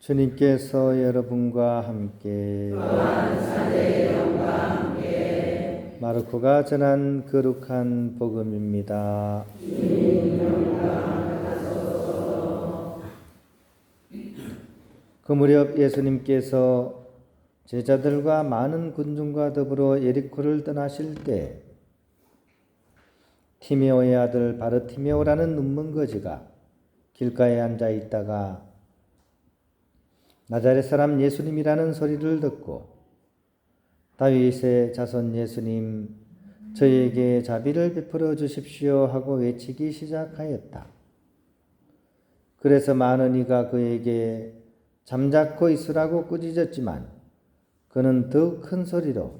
주님께서 여러분과 함께 마르코가 전한 거룩한 복음입니다. 그 무렵 예수님께서 제자들과 많은 군중과 더불어 예리코를 떠나실 때 티메오의 아들 바르티메오라는 눈먼 거지가 길가에 앉아 있다가 나자렛 사람 예수님이라는 소리를 듣고 다윗의 자손 예수님, 저에게 자비를 베풀어 주십시오 하고 외치기 시작하였다. 그래서 많은 이가 그에게 잠자코 있으라고 꾸짖었지만 그는 더욱 큰 소리로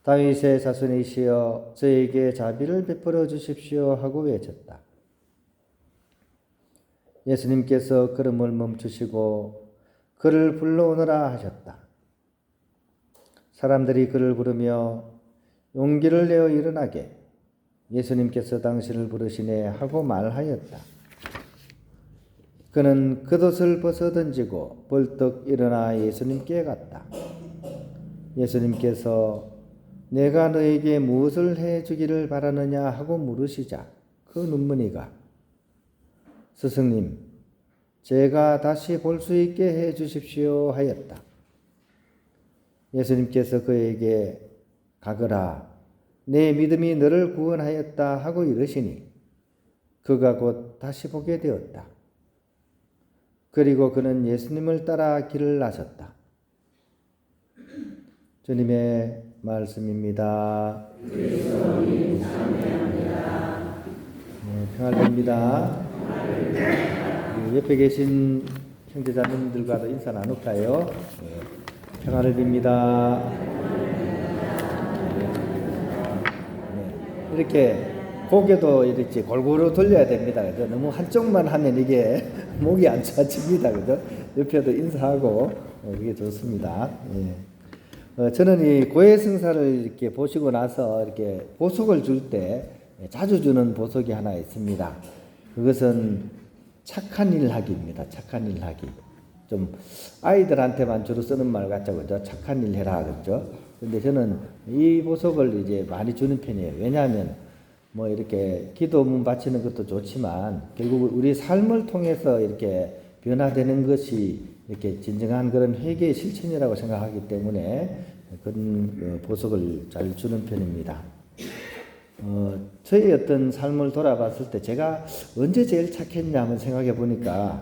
다윗의 자손이시여 저에게 자비를 베풀어 주십시오 하고 외쳤다. 예수님께서 걸음을 멈추시고 그를 불러오너라 하셨다. 사람들이 그를 부르며 용기를 내어 일어나게 예수님께서 당신을 부르시네 하고 말하였다. 그는 겉옷을 벗어 던지고 벌떡 일어나 예수님께 갔다. 예수님께서 내가 너에게 무엇을 해주기를 바라느냐 하고 물으시자 그 눈먼이가 스승님, 제가 다시 볼 수 있게 해 주십시오 하였다. 예수님께서 그에게 가거라, 내 믿음이 너를 구원하였다 하고 이르시니 그가 곧 다시 보게 되었다. 그리고 그는 예수님을 따라 길을 나섰다. 주님의 말씀입니다. 네, 평안입니다. 옆에 계신 형제자매님들과도 인사 나눌까요? 평안을 빕니다. 네, 이렇게 고개도 이렇게 골고루 돌려야 됩니다. 그죠? 너무 한쪽만 하면 이게 목이 안 좋아집니다. 그죠? 옆에도 인사하고 그게 좋습니다. 예. 저는 이 고해성사를 이렇게 보시고 나서 이렇게 보석을 줄 때 자주 주는 보석이 하나 있습니다. 그것은 착한 일 하기입니다. 착한 일 하기. 좀 아이들한테만 주로 쓰는 말 같죠, 그죠? 착한 일 해라, 그죠? 근데 저는 이 보석을 이제 많이 주는 편이에요. 왜냐하면 뭐 이렇게 기도문 바치는 것도 좋지만 결국 우리 삶을 통해서 이렇게 변화되는 것이 이렇게 진정한 그런 회개의 실천이라고 생각하기 때문에 그런 보석을 잘 주는 편입니다. 저의 어떤 삶을 돌아봤을 때 제가 언제 제일 착했냐 한번 생각해 보니까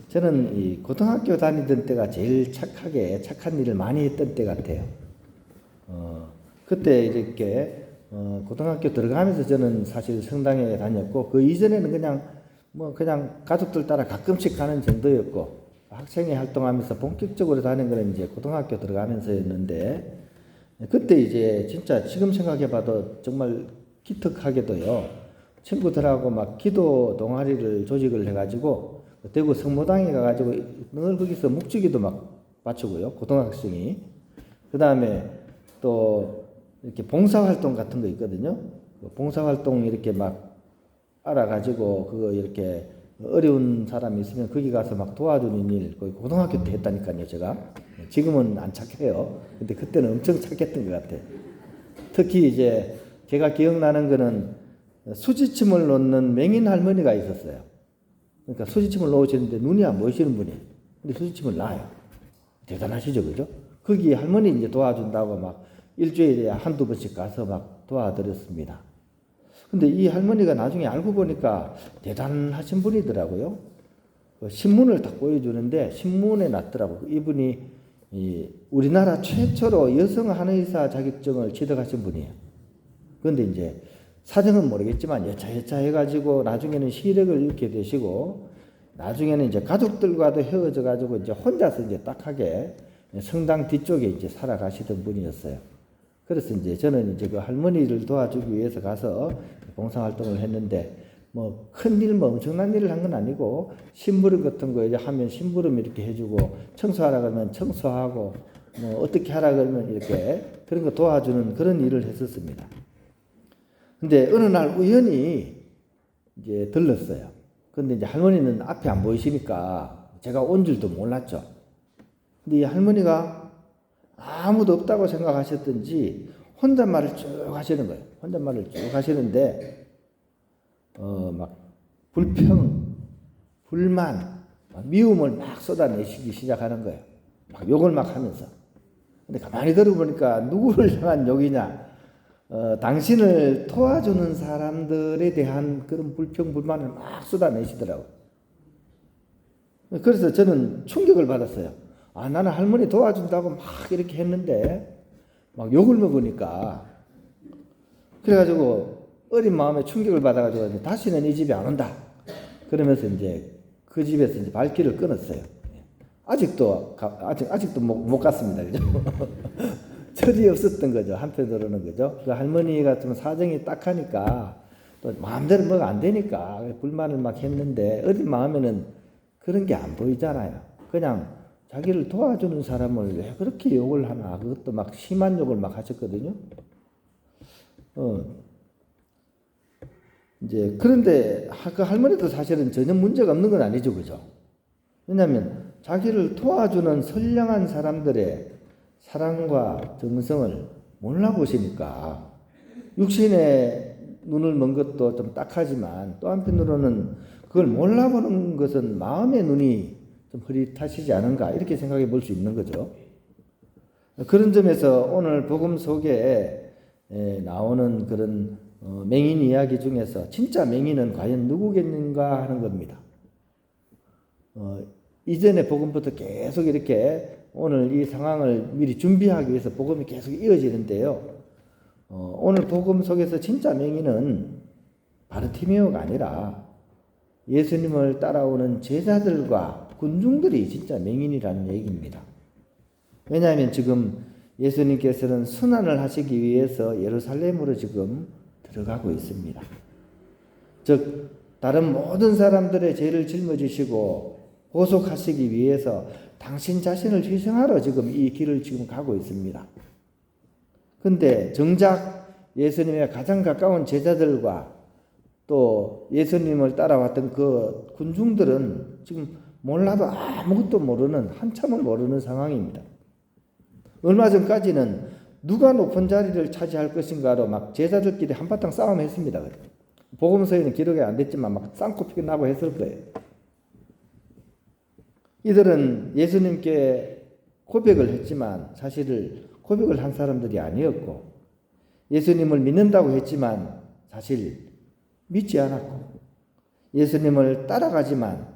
저는 이 고등학교 다니던 때가 제일 착한 일을 많이 했던 때 같아요. 그때 이렇게 고등학교 들어가면서 저는 사실 성당에 다녔고 그 이전에는 그냥 가족들 따라 가끔씩 가는 정도였고 학생회 활동하면서 본격적으로 다닌 건 이제 고등학교 들어가면서였는데 그때 이제 진짜 지금 생각해봐도 정말 기특하게도요 친구들하고 막 기도 동아리를 조직을 해가지고 대구 성모당에 가가지고 늘 거기서 묵주기도 막 바치고요 고등학생이 그 다음에 또 이렇게 봉사활동 같은 거 있거든요 봉사활동 이렇게 막 알아가지고 그거 이렇게 어려운 사람이 있으면 거기 가서 막 도와주는 일 거의 고등학교 때 했다니까요 제가 지금은 안 착해요 근데 그때는 엄청 착했던 것 같아요 특히 이제 제가 기억나는 거는 수지침을 놓는 맹인 할머니가 있었어요 그러니까 수지침을 놓으시는데 눈이 안 보이시는 분이 근데 수지침을 놔요 대단하시죠 그죠 거기 할머니 이제 도와준다고 막 일주일에 한두 번씩 가서 막 도와드렸습니다 근데 이 할머니가 나중에 알고 보니까 대단하신 분이더라고요. 신문을 딱 보여주는데 신문에 났더라고요. 이분이 우리나라 최초로 여성 한의사 자격증을 취득하신 분이에요. 그런데 이제 사정은 모르겠지만 여차여차 해가지고 나중에는 시력을 잃게 되시고 나중에는 이제 가족들과도 헤어져가지고 이제 혼자서 이제 딱하게 성당 뒤쪽에 이제 살아가시던 분이었어요. 그래서 이제 저는 이제 그 할머니를 도와주기 위해서 가서 봉사활동을 했는데 뭐 큰일 뭐 엄청난 일을 한 건 아니고 심부름 같은 거 이제 하면 심부름 이렇게 해주고 청소하라 그러면 청소하고 뭐 어떻게 하라 그러면 이렇게 그런 거 도와주는 그런 일을 했었습니다. 근데 어느 날 우연히 이제 들렀어요. 근데 이제 할머니는 앞에 안 보이시니까 제가 온 줄도 몰랐죠. 근데 이 할머니가 아무도 없다고 생각하셨던지 혼잣말을 쭉 하시는 거예요. 혼잣말을 쭉 하시는데 막 불평, 불만, 미움을 막 쏟아내시기 시작하는 거예요. 막 욕을 막 하면서. 근데 가만히 들어보니까 누구를 향한 욕이냐? 당신을 도와주는 사람들에 대한 그런 불평, 불만을 막 쏟아내시더라고요. 그래서 저는 충격을 받았어요. 아, 나는 할머니 도와준다고 막 이렇게 했는데 막 욕을 먹으니까 그래가지고 어린 마음에 충격을 받아가지고 다시는 이 집에 안 온다. 그러면서 이제 그 집에서 이제 발길을 끊었어요. 아직도 못 갔습니다. 그죠? 철이 없었던 거죠. 한편으로는 그죠. 그 할머니가 좀 사정이 딱하니까 또 마음대로 뭐가 안 되니까 불만을 막 했는데 어린 마음에는 그런 게 안 보이잖아요. 그냥 자기를 도와주는 사람을 왜 그렇게 욕을 하나. 그것도 막 심한 욕을 막 하셨거든요. 이제 그런데 그 할머니도 사실은 전혀 문제가 없는 건 아니죠. 그죠? 왜냐하면 자기를 도와주는 선량한 사람들의 사랑과 정성을 몰라보시니까 육신의 눈을 먼 것도 좀 딱하지만 또 한편으로는 그걸 몰라보는 것은 마음의 눈이 좀 흐릿하시지 않은가 이렇게 생각해 볼 수 있는 거죠. 그런 점에서 오늘 복음 속에 나오는 그런 맹인 이야기 중에서 진짜 맹인은 과연 누구겠는가 하는 겁니다. 이전의 복음부터 계속 이렇게 오늘 이 상황을 미리 준비하기 위해서 복음이 계속 이어지는데요. 오늘 복음 속에서 진짜 맹인은 바르티메오가 아니라 예수님을 따라오는 제자들과 군중들이 진짜 맹인이라는 얘기입니다. 왜냐하면 지금 예수님께서는 순환을 하시기 위해서 예루살렘으로 지금 들어가고 있습니다. 즉 다른 모든 사람들의 죄를 짊어지시고 보속하시기 위해서 당신 자신을 희생하러 지금 이 길을 지금 가고 있습니다. 근데 정작 예수님의 가장 가까운 제자들과 또 예수님을 따라왔던 그 군중들은 지금 몰라도 아무것도 모르는 한참을 모르는 상황입니다. 얼마 전까지는 누가 높은 자리를 차지할 것인가로 막 제자들끼리 한바탕 싸움했습니다. 복음서에는 기록이 안 됐지만 막 쌍코피가 나고 했을 거예요. 이들은 예수님께 고백을 했지만 사실 고백을 한 사람들이 아니었고 예수님을 믿는다고 했지만 사실 믿지 않았고 예수님을 따라가지만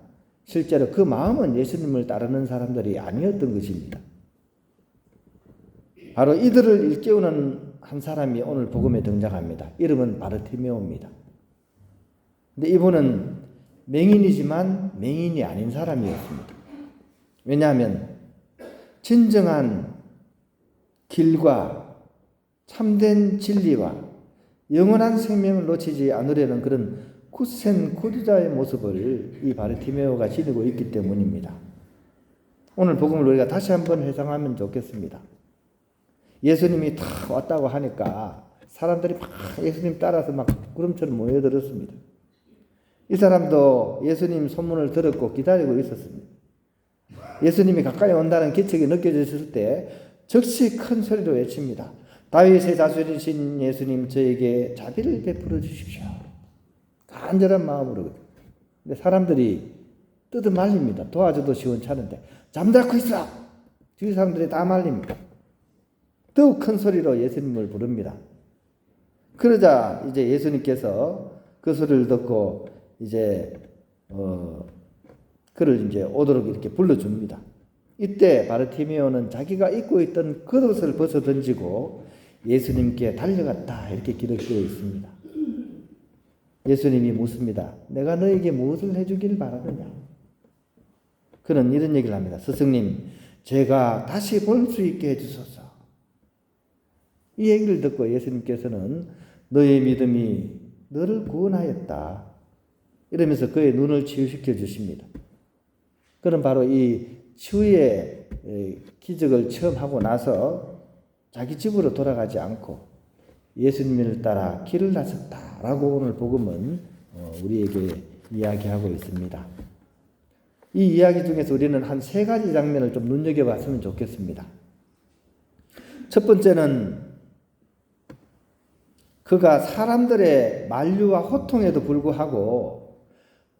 실제로 그 마음은 예수님을 따르는 사람들이 아니었던 것입니다. 바로 이들을 일깨우는 한 사람이 오늘 복음에 등장합니다. 이름은 바르티메오입니다. 근데 이분은 맹인이지만 맹인이 아닌 사람이었습니다. 왜냐하면 진정한 길과 참된 진리와 영원한 생명을 놓치지 않으려는 그런 굳센 구두자의 모습을 이 바르티메오가 지니고 있기 때문입니다. 오늘 복음을 우리가 다시 한번 회상하면 좋겠습니다. 예수님이 다 왔다고 하니까 사람들이 막 예수님 따라서 막 구름처럼 모여들었습니다. 이 사람도 예수님 소문을 들었고 기다리고 있었습니다. 예수님이 가까이 온다는 기척이 느껴졌을 때 즉시 큰 소리로 외칩니다. 다윗의 자손이신 예수님 저에게 자비를 베풀어 주십시오. 간절한 마음으로. 근데 사람들이 뜯어 말립니다. 도와줘도 시원찮은데 잠자코 있어. 주위 사람들이 다 말립니다. 더욱 큰 소리로 예수님을 부릅니다. 그러자 이제 예수님께서 그 소리를 듣고 이제 그를 이제 오도록 이렇게 불러줍니다. 이때 바르티메오는 자기가 입고 있던 겉옷을 벗어 던지고 예수님께 달려갔다 이렇게 기록되어 있습니다. 예수님이 묻습니다. 내가 너에게 무엇을 해주길 바라느냐? 그는 이런 얘기를 합니다. 스승님, 제가 다시 볼 수 있게 해주소서. 이 얘기를 듣고 예수님께서는 너의 믿음이 너를 구원하였다. 이러면서 그의 눈을 치유시켜 주십니다. 그는 바로 이 치유의 기적을 처음 하고 나서 자기 집으로 돌아가지 않고 예수님을 따라 길을 나섰다라고 오늘 복음은 우리에게 이야기하고 있습니다. 이 이야기 중에서 우리는 한 3가지 장면을 좀 눈여겨봤으면 좋겠습니다. 첫 번째는 그가 사람들의 만류와 호통에도 불구하고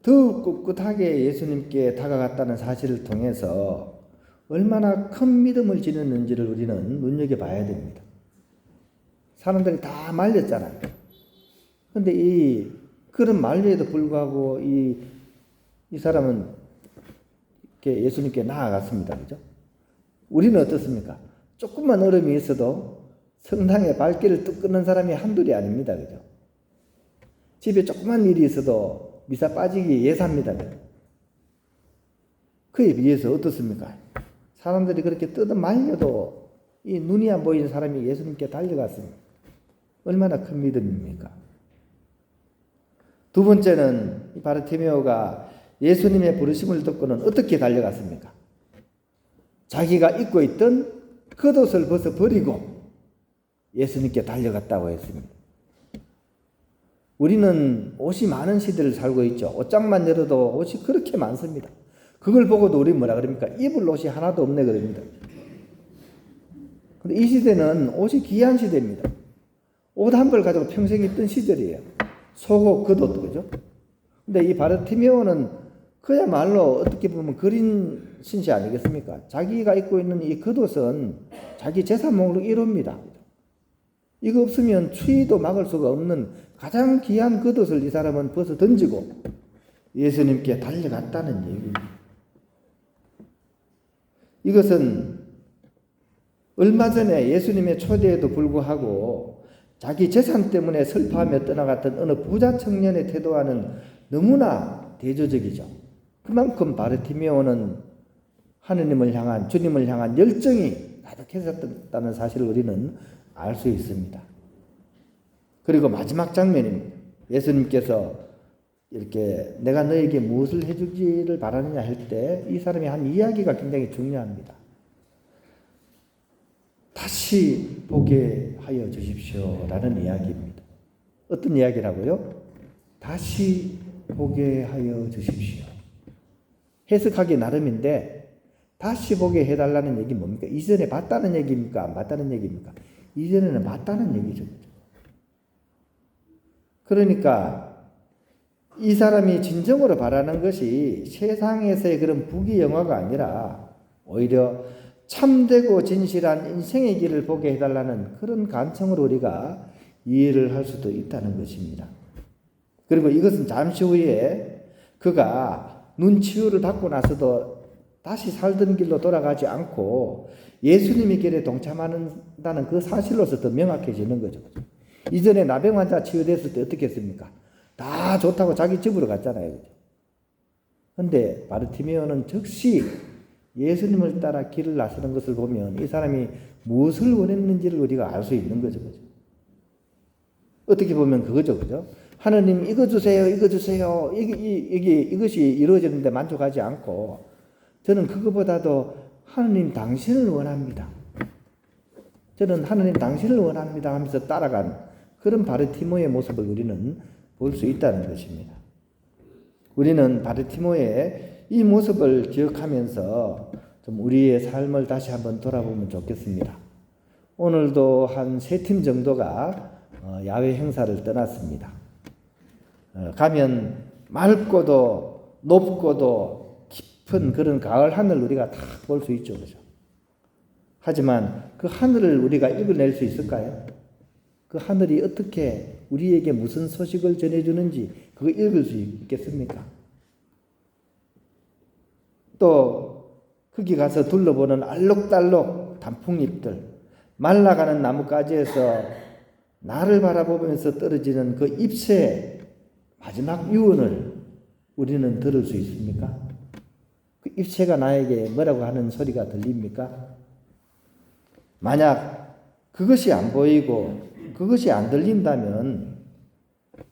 더욱 꿋꿋하게 예수님께 다가갔다는 사실을 통해서 얼마나 큰 믿음을 지녔는지를 우리는 눈여겨봐야 됩니다. 사람들이 다 말렸잖아요. 그런데 그런 만류에도 불구하고 이 사람은 예수님께 나아갔습니다. 그죠? 우리는 어떻습니까? 조금만 얼음이 있어도 성당에 발길을 뚝 끊는 사람이 한둘이 아닙니다. 그죠? 집에 조그만 일이 있어도 미사 빠지기 예사입니다. 그죠? 그에 비해서 어떻습니까? 사람들이 그렇게 뜯어 말려도 이 눈이 안 보이는 사람이 예수님께 달려갔습니다. 얼마나 큰 믿음입니까? 두 번째는 이 바르티메오가 예수님의 부르심을 듣고는 어떻게 달려갔습니까? 자기가 입고 있던 겉옷을 벗어버리고 예수님께 달려갔다고 했습니다. 우리는 옷이 많은 시대를 살고 있죠. 옷장만 열어도 옷이 그렇게 많습니다. 그걸 보고도 우리 뭐라 그럽니까? 입을 옷이 하나도 없네 그럽니다. 근데 이 시대는 옷이 귀한 시대입니다. 옷 한 벌 가지고 평생 입던 시절이에요. 속옷, 겉옷, 그죠? 근데 이 바르티메오는 그야말로 어떻게 보면 그린 신세 아니겠습니까? 자기가 입고 있는 이 겉옷은 자기 재산 목록 1호입니다. 이거 없으면 추위도 막을 수가 없는 가장 귀한 겉옷을 이 사람은 벗어 던지고 예수님께 달려갔다는 얘기입니다. 이것은 얼마 전에 예수님의 초대에도 불구하고 자기 재산 때문에 슬퍼하며 떠나갔던 어느 부자 청년의 태도와는 너무나 대조적이죠. 그만큼 바르티메오는 하느님을 향한, 주님을 향한 열정이 가득했었다는 사실을 우리는 알 수 있습니다. 그리고 마지막 장면입니다. 예수님께서 이렇게 내가 너에게 무엇을 해주기를 바라느냐 할 때 이 사람이 한 이야기가 굉장히 중요합니다. 다시 보게 하여 주십시오 라는 이야기입니다. 어떤 이야기라고요? 다시 보게 하여 주십시오. 해석하기 나름인데 다시 보게 해달라는 얘기 뭡니까? 이전에 봤다는 얘기입니까? 안 봤다는 얘기입니까? 이전에는 봤다는 얘기죠. 그러니까 이 사람이 진정으로 바라는 것이 세상에서의 그런 부귀영화가 아니라 오히려 참되고 진실한 인생의 길을 보게 해달라는 그런 간청으로 우리가 이해를 할 수도 있다는 것입니다. 그리고 이것은 잠시 후에 그가 눈치유를 받고 나서도 다시 살던 길로 돌아가지 않고 예수님의 길에 동참한다는 그 사실로서 더 명확해지는 거죠. 이전에 나병 환자 치유됐을 때 어떻게 했습니까? 다 좋다고 자기 집으로 갔잖아요. 그런데 바르티메오는 즉시 예수님을 따라 길을 나서는 것을 보면 이 사람이 무엇을 원했는지를 우리가 알 수 있는 거죠. 어떻게 보면 그거죠. 그죠? 하느님 이거 주세요. 이거 주세요. 이것이 이루어지는데 만족하지 않고 저는 그거보다도 하느님 당신을 원합니다. 저는 하느님 당신을 원합니다 하면서 따라간 그런 바르티모의 모습을 우리는 볼 수 있다는 것입니다. 우리는 바르티모의 이 모습을 기억하면서 좀 우리의 삶을 다시 한번 돌아보면 좋겠습니다. 오늘도 한 3팀 정도가 야외 행사를 떠났습니다. 가면 맑고도 높고도 깊은 그런 가을 하늘 우리가 다 볼 수 있죠. 그죠? 하지만 그 하늘을 우리가 읽어낼 수 있을까요? 그 하늘이 어떻게 우리에게 무슨 소식을 전해주는지 그거 읽을 수 있겠습니까? 또 거기 가서 둘러보는 알록달록 단풍잎들, 말라가는 나뭇가지에서 나를 바라보면서 떨어지는 그 잎의 마지막 유언을 우리는 들을 수 있습니까? 그 잎새가 나에게 뭐라고 하는 소리가 들립니까? 만약 그것이 안 보이고 그것이 안 들린다면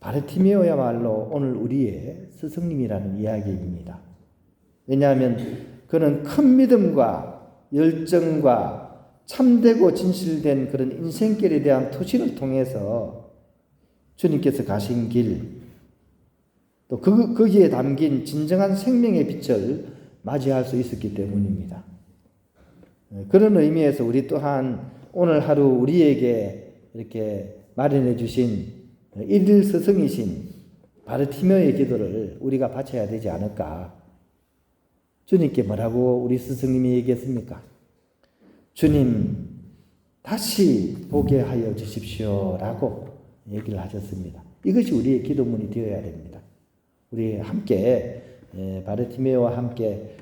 바르티메오야말로 오늘 우리의 스승님이라는 이야기입니다. 왜냐하면 그는 큰 믿음과 열정과 참되고 진실된 그런 인생길에 대한 투신을 통해서 주님께서 가신 길, 또 거기에 담긴 진정한 생명의 빛을 맞이할 수 있었기 때문입니다. 그런 의미에서 우리 또한 오늘 하루 우리에게 이렇게 마련해 주신 일일 스승이신 바르티메오의 기도를 우리가 바쳐야 되지 않을까. 주님께 뭐라고 우리 스승님이 얘기했습니까? 주님 다시 보게 하여 주십시오 라고 얘기를 하셨습니다. 이것이 우리의 기도문이 되어야 됩니다. 우리 함께 바르티메오와 함께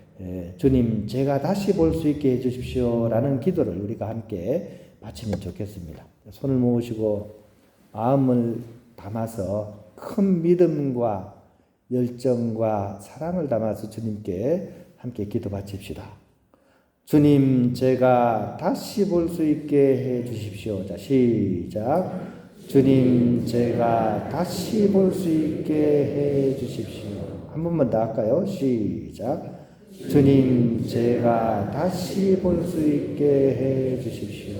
주님 제가 다시 볼 수 있게 해주십시오 라는 기도를 우리가 함께 바치면 좋겠습니다. 손을 모으시고 마음을 담아서 큰 믿음과 열정과 사랑을 담아서 주님께 함께 기도 바칩시다. 주님 제가 다시 볼 수 있게 해 주십시오. 자 시작. 주님 제가 다시 볼 수 있게 해 주십시오. 한 번만 더 할까요? 시작. 주님 제가 다시 볼 수 있게 해 주십시오.